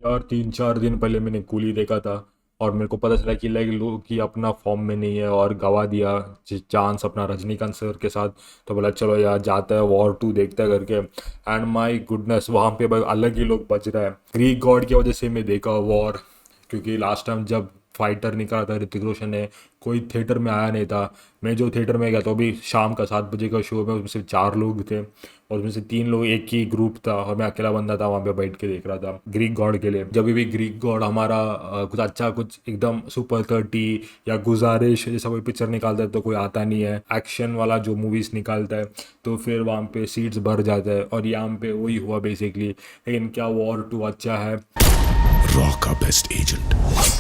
यार 3-4 दिन पहले मैंने कूली देखा था और मेरे को पता चला कि लाइक लोग कि अपना फॉर्म में नहीं है और गवा दिया चांस अपना रजनीकांत सर के साथ। तो बोला चलो यार जाता है वॉर 2 देखता है करके। एंड माई गुडनेस वहाँ पे भाई अलग ही लोग बच रहे हैं ग्रीक गॉड की वजह से। मैं देखा वॉर, क्योंकि लास्ट टाइम जब फाइटर निकाला था ऋतिक रोशन ने, कोई थिएटर में आया नहीं था। मैं जो थिएटर में गया तो अभी शाम का 7 बजे का शो में, उसमें सिर्फ 4 लोग थे और उसमें से 3 लोग एक ही ग्रुप था और मैं अकेला बंदा था वहाँ पे बैठ के देख रहा था ग्रीक गॉड के लिए। जब भी ग्रीक गॉड हमारा कुछ अच्छा कुछ एकदम सुपर 30 या गुजारिश जैसा कोई पिक्चर निकालता है तो कोई आता नहीं है, एक्शन वाला जो मूवीज़ निकालता है तो फिर वहाँ पे सीट्स भर जाता है और यहाँ पे वही हुआ बेसिकली। लेकिन क्या वॉर 2 अच्छा है? रॉ का बेस्ट एजेंट।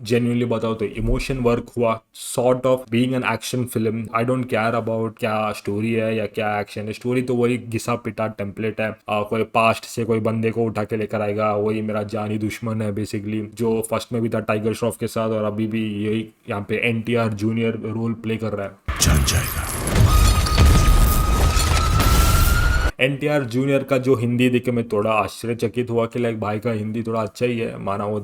जेन्युइनली बताओ तो इमोशन वर्क हुआ, sort of being an action film. I don't care about क्या स्टोरी है या क्या एक्शन है, स्टोरी तो वही घिसा पिटा टेम्पलेट है। कोई पास्ट से कोई बंदे को उठा के लेकर आएगा, वही मेरा जानी दुश्मन है बेसिकली, जो फर्स्ट में भी था टाइगर श्रॉफ के साथ और अभी भी यही यहाँ पे NTR जूनियर रोल प्ले कर रहा है। जान जाएगा। NTR जूनियर का जो हिंदी देख के मैं थोड़ा आश्चर्यचकित हुआ कि लाइक भाई का हिंदी थोड़ा अच्छा ही है, माना वो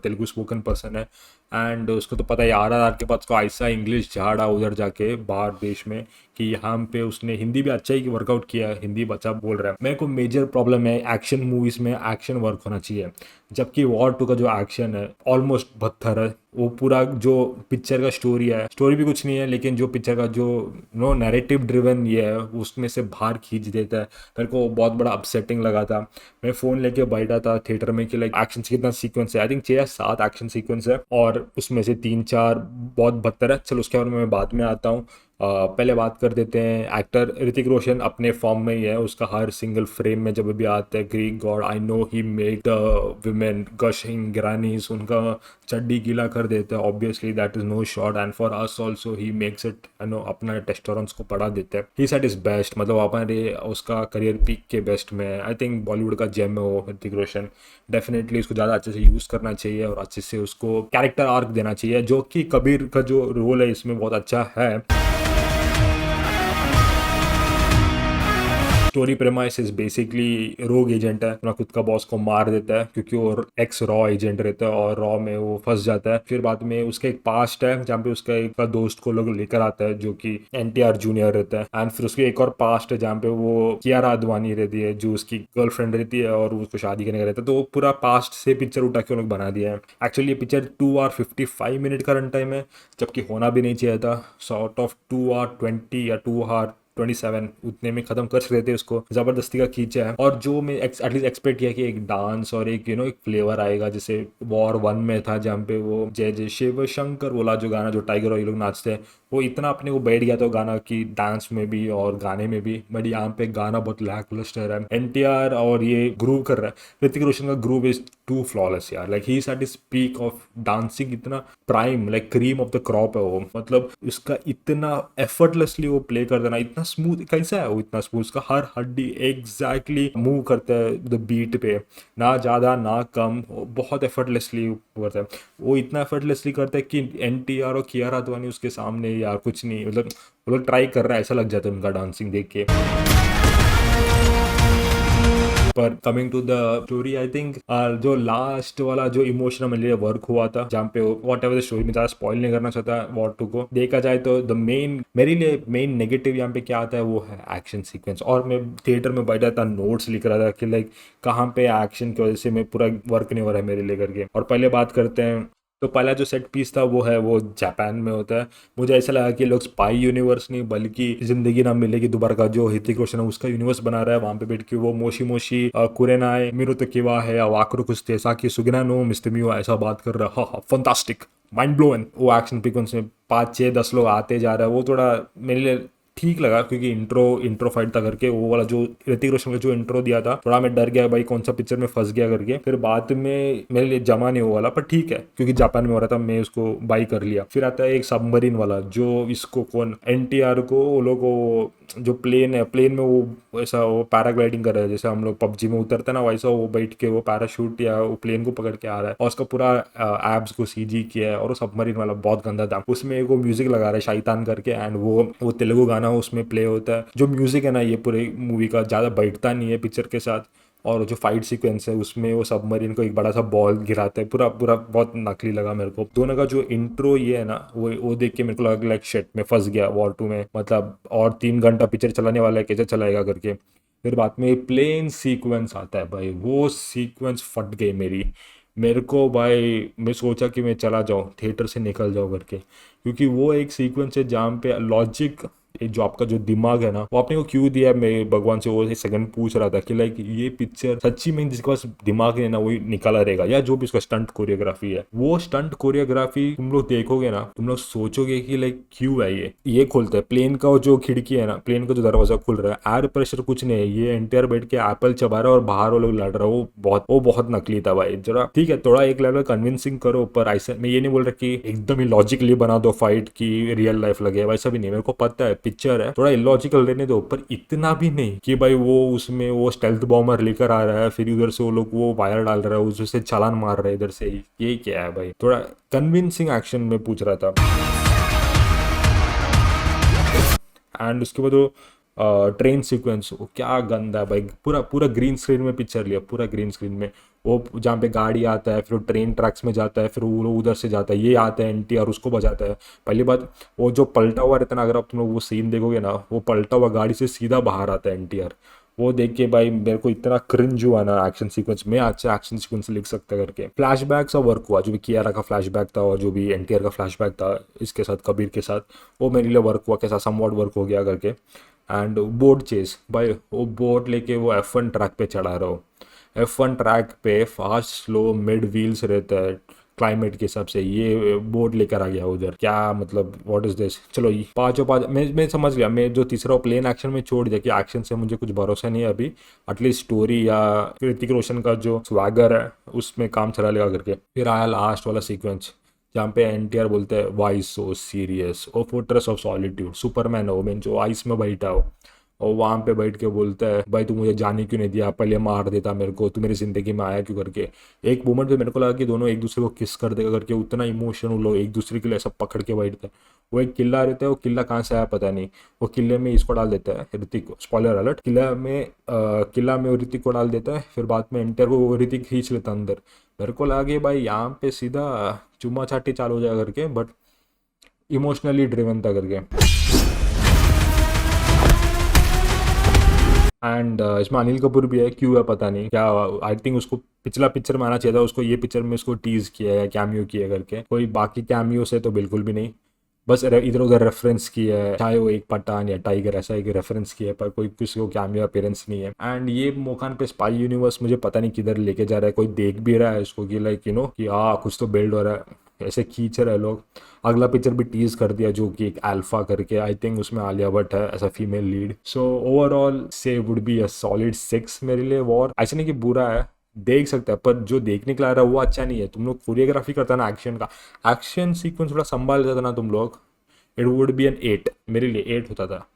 तेलुगु स्पोकन पर्सन है। एंड उसको तो पता है RRR के पास को ऐसा इंग्लिश झाड़ा उधर जाके बाहर देश में कि यहाँ पे उसने हिंदी भी अच्छा ही वर्कआउट किया है, हिंदी बच्चा बोल रहा है। मेरे को मेजर प्रॉब्लम है एक्शन मूवीज़ में एक्शन वर्क होना चाहिए, जबकि वॉर 2 का जो एक्शन है ऑलमोस्ट बत्थर है। वो पूरा जो पिक्चर का स्टोरी है, स्टोरी भी कुछ नहीं है, लेकिन जो पिक्चर का जो नो नैरेटिव ड्रिवन ये है उसमें से बाहर खींच देता है। मेरे को बहुत बड़ा अपसेटिंग लगा था। मैं फ़ोन लेके बैठा था थिएटर में कि लाइक एक्शन कितना सीक्वेंस है, आई थिंक 6 या 7 एक्शन सीक्वेंस है और उसमें से 3-4 बहुत बदतर है। चलो उसके बारे में मैं बाद में आता हूँ। पहले बात कर देते हैं एक्टर ऋतिक रोशन अपने फॉर्म में ही है, उसका हर सिंगल फ्रेम में जब भी आता है Greek god I know he make the women gushing grannies, उनका चड्डी गीला कर देता है। Obviously that is no shot and for us also he makes it you know, अपना टेस्टोरेंस को बढ़ा देता है। ही सेट इज बेस्ट, मतलब अपने उसका करियर पीक के बेस्ट में आई थिंक बॉलीवुड का जेम है वो ऋतिक रोशन। डेफिनेटली उसको ज़्यादा अच्छे से यूज़ करना चाहिए और अच्छे से उसको कैरेक्टर आर्क देना चाहिए, जो कि कबीर का जो रोल है इसमें बहुत अच्छा है। स्टोरी प्रेमाइस बेसिकली रोग एजेंट है, अपना खुद का बॉस को मार देता है क्योंकि वो एक्स रॉ एजेंट रहता है और रॉ में वो फंस जाता है। फिर बाद में उसका एक पास्ट है जहाँ पे उसका एक दोस्त को लोग लेकर आता है जो कि NTR जूनियर रहता है। एंड फिर उसकी एक और पास्ट है जहाँ पे वो कियारा आडवाणी रहती है जो उसकी गर्लफ्रेंड रहती है और उसको शादी करने का रहता है। तो वो पूरा पास्ट से पिक्चर उठा के लोग बना दिया है। एक्चुअली ये पिक्चर 2 hour 55 minute का रन टाइम है, जबकि होना भी नहीं चाहिए था। सॉर्ट ऑफ 2 hour 20 या 2 hour 27 उतने में खत्म कर सकते थे, उसको जबरदस्ती का खींचा है। और जो मैं एटलीस्ट एक्सपेक्ट किया कि एक डांस और एक एक फ्लेवर आएगा जैसे वॉर 1 में था जहाँ पे वो जय जय शिव शंकर बोला जो गाना जो टाइगर और ये लोग नाचते हैं, वो इतना अपने को बैठ गया था गाना की डांस में भी और गाने में भी। बट यहाँ पे गाना बहुत लैकलस्टर है। NTR और ये ग्रूव कर रहा है, ऋतिक रोशन का ग्रूव इज टू फ्लॉलेस यार। Like he at speak of dancing, इतना prime like cream of the crop है वो। मतलब उसका इतना एफर्टलेसली वो प्ले कर देना, इतना स्मूथ कैसा है वो, इतना स्मूथ, उसका हर हड्डी एग्जैक्टली मूव करता है द बीट पे, ना ज़्यादा ना कम, वो बहुत एफर्टलेसली करता है। वो इतना एफर्टलेसली करता है कि NTR और कियारा आडवाणी उसके सामने यार कुछ नहीं, मतलब वो लोग ट्राई कर रहा है ऐसा लग जाता है उनका डांसिंग देख के। पर coming to the story I think जो लास्ट वाला जो इमोशनल मेरे लिए वर्क हुआ था जहाँ पे वॉट एवर द स्टोरी, में ज़्यादा स्पॉइल नहीं करना चाहता वॉर 2 को। देखा जाए तो द मेन मेरे लिए मेन नेगेटिव यहाँ पे क्या आता है वो है एक्शन सीक्वेंस। और मैं थिएटर में बैठा था नोट्स लिख रहा था कि लाइक कहाँ पे एक्शन की वजह से मैं पूरा वर्क नहीं हो रहा है मेरे लिए करके। और पहले बात करते हैं तो पहला जो सेट पीस था वो है वो जापान में होता है। मुझे ऐसा लगा कि लोग स्पाई यूनिवर्स नहीं बल्कि जिंदगी ना मिलेगी दोबारा का जो ऋतिक रोशन है उसका यूनिवर्स बना रहा है। वहां पे बैठ के वो मोशी मोशी कुरेनाए मिरो तो किवा है या वाकरो कुछ तेसा की सुगिना नो मिस्टर मियो ऐसा बात कर रहा है। हाँ फंटास्टिक माइंड ब्लोन। वो एक्शन सीक्वेंस में 5 6 10 लोग आते जा रहा है, वो थोड़ा मेरे लिए ठीक लगा क्योंकि इंट्रो फाइट था करके वो वाला जो ऋतिक रोशन का जो इंट्रो दिया था, थोड़ा मैं डर गया भाई कौन सा पिक्चर में फंस गया करके। फिर बाद में मेरे लिए जमा नहीं वो वाला, पर ठीक है क्योंकि जापान में हो रहा था मैं उसको बाई कर लिया। फिर आता है एक सबमरीन वाला जो इसको कौन NTR को वो लोग जो प्लेन है, प्लेन में वो ऐसा वो पैराग्लाइडिंग कर रहा है जैसे हम लोग PUBG में उतरते हैं ना, वैसा वो बैठ के वो पैराशूट या वो प्लेन को पकड़ के आ रहा है और उसका पूरा एब्स को CG किया है। और वो सबमरीन वाला बहुत गंदा था। उसमें एक वो म्यूजिक लगा रहा है शैतान करके एंड वो तेलुगु गाना उसमें प्ले होता है। जो म्यूजिक है ना ये पूरे मूवी का ज़्यादा बैठता नहीं है पिक्चर के साथ, और जो फाइट सीक्वेंस है उसमें वो सबमरीन को एक बड़ा सा बॉल गिराता है, पूरा पूरा बहुत नकली लगा मेरे को। दोनों का जो इंट्रो ये है ना, वो देख के मेरे को लगा लाइक शिट मैं फंस गया वॉर 2 में, मतलब और 3 घंटा पिक्चर चलाने वाला है, कैसे चलाएगा करके। फिर बाद में प्लेन सीक्वेंस आता है भाई, वो सीक्वेंस फट गई मेरे को भाई। मैं सोचा कि मैं चला जाऊँ थिएटर से निकल जाऊँ करके, क्योंकि वो एक सीक्वेंस है जहाँ पे लॉजिक, जो आपका जो दिमाग है ना वो आपने को क्यों दिया है, मैं भगवान से वो सेकंड पूछ रहा था कि लाइक ये पिक्चर सच्ची में जिसके पास दिमाग है ना वही निकाला रहेगा, या जो भी उसका स्टंट कोरियोग्राफी है, वो स्टंट कोरियोग्राफी तुम लोग देखोगे ना, तुम लोग सोचोगे कि लाइक क्यों है ये खोलते हैं प्लेन का जो खिड़की है ना, प्लेन का जो दरवाजा खुल रहा है, एयर प्रेशर कुछ नहीं है, ये एंटायर बैठ के एप्पल चबा रहा है और बाहर वो लोग लड़ रहा है, वो बहुत नकली था भाई। जरा ठीक है, थोड़ा एक लेवल कन्विंसिंग करो, पर ऐसा मैं ये नहीं बोल रहा कि एकदम ही लॉजिकली बना दो फाइट की रियल लाइफ लगे, वैसा भी नहीं। मेरे को पता है पिक्चर है, थोड़ा इलॉजिकल रहने दो, पर इतना भी नहीं कि भाई वो उसमें वो स्टेल्थ बॉम्बर लेकर आ रहा है, फिर उधर से वो लोग वो वायर डाल रहा है, उधर से चालान मार रहा है इधर से, ये क्या है भाई। थोड़ा कन्विंसिंग एक्शन में पूछ रहा था। एंड उसके बाद वो ट्रेन सीक्वेंस वो क्या गंदा है भाई, पूरा पूरा ग्रीन स्क्रीन में पिक्चर लिया, पूरा ग्रीन स्क्रीन में। वो जहाँ पे गाड़ी आता है, फिर वो ट्रेन ट्रैक्स में जाता है, फिर वो उधर से जाता है, ये आता है एनटीआर उसको बजाता है। पहली बात, वो जो पलटा हुआ रहता है ना, अगर आप तुम लोग वो सीन देखोगे ना, वो पलटा हुआ गाड़ी से सीधा बाहर आता है एनटीआर। वो देख के भाई मेरे को इतना क्रिंज हुआ ना एक्शन सीक्वेंस में, अच्छा एक्शन सीक्वेंस लिख सकता करके। फ्लैशबैक सा वर्क हुआ, जो भी कियारा का फ्लैशबैक था और जो भी एनटीआर का फ्लैशबैक था इसके साथ, कबीर के साथ, वो मेरे लिए वर्क हुआ, कैसा समवॉट वर्क हो गया करके। एंड बोट चेस भाई, वो बोट लेके वो F1 ट्रैक पे चढ़ा रहा हो, F1 ट्रैक पे फास्ट स्लो मिड व्हील्स रहता है क्लाइमेट के हिसाब से, ये बोट लेकर आ गया उधर, क्या मतलब व्हाट इज दिस। चलो ये पाँचों पाँच मैं समझ गया, मैं जो तीसरा प्लेन एक्शन में छोड़ दिया कि एक्शन से मुझे कुछ भरोसा नहीं है अभी, एटलीस्ट स्टोरी या ऋतिक रोशन का जो स्वैगर है उसमें काम चला लेगा करके। फिर आया लास्ट वाला सीक्वेंस जहाँ पे एनटीआर बोलते हैं why so serious, oh fortress of solitude, Superman हो मैं जो आइस में बैठा हो, और वहाँ पे बैठ के बोलता है भाई तू मुझे जाने क्यों नहीं दिया, पहले मार देता मेरे को, तू मेरी ज़िंदगी में आया क्यों करके। एक मोमेंट पे मेरे को लगा कि दोनों एक दूसरे को किस कर देगा करके, उतना इमोशन वो लोग एक दूसरे के लिए ऐसा पकड़ के बैठते हैं। वो एक किला रहता है, वो किला कहाँ से आया पता नहीं, वो किले में इसको डाल देता है ऋतिक को, स्पॉइलर अलर्ट, किला में वो ऋतिक को डाल देता है, फिर बाद में एंटर को वो ऋतिक खींच लेता अंदर। मेरे को लगा कि भाई यहाँ पे सीधा चुम्मा चाटी चालू हो जाएगा करके, बट इमोशनली ड्रिवन था करके। एंड इसमें अनिल कपूर भी है, क्यों है पता नहीं, क्या आई थिंक उसको पिछला पिक्चर में आना चाहिए था, उसको ये पिक्चर में उसको टीज किया है, कैमियो किया करके। कोई बाकी कैमियो से तो बिल्कुल भी नहीं, बस इधर उधर रेफरेंस किया है, चाहे वो एक पठान या टाइगर ऐसा एक रेफरेंस किया है, पर कोई किसी को कैमियो अपीयरेंस नहीं है। एंड ये मोकान पे स्पाई यूनिवर्स मुझे पता नहीं किधर लेके जा रहा है, कोई देख भी रहा है इसको कि लाइक कि हाँ कुछ तो बिल्ड हो रहा है, ऐसे खींच रहे हैं लोग। अगला पिक्चर भी टीज कर दिया जो कि एक अल्फा करके, आई थिंक उसमें आलिया भट्ट है as a female lead. So overall से वुड बी अ सॉलिड 6 मेरे लिए। वॉर ऐसा नहीं कि बुरा है, देख सकते हैं, पर जो देखने के लिए आ रहा है वो अच्छा नहीं है। तुम लोग कोरियोग्राफी करता ना एक्शन का, एक्शन सीक्वेंस थोड़ा संभाल लेता ना तुम लोग, इट वुड बी एन 8, मेरे लिए 8 होता था।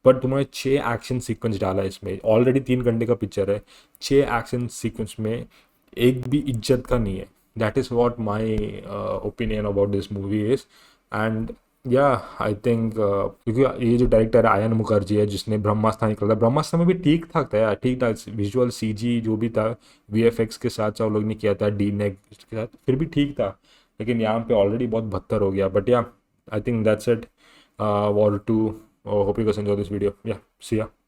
बट तुमने 6 एक्शन सीक्वेंस डाला इसमें, ऑलरेडी 3 घंटे का पिक्चर है, 6 एक्शन सीक्वेंस में एक भी इज्जत का नहीं है। That is what my opinion about this movie is. And या आई थिंक क्योंकि ये जो डायरेक्टर है आयन मुखर्जी है जिसने ब्रह्मास्त्र निकला था, ब्रह्मास्त्र में भी ठीक ठाक था यार, ठीक ठाक विजुअल सीजी जो भी था, वीएफएक्स के साथ सब लोग ने किया था, डी नेक के साथ, फिर भी ठीक था। लेकिन यहाँ पे ऑलरेडी बहुत बदतर हो गया। बट या I think that's it. War 2. Hope you guys enjoy this video. Yeah, see ya.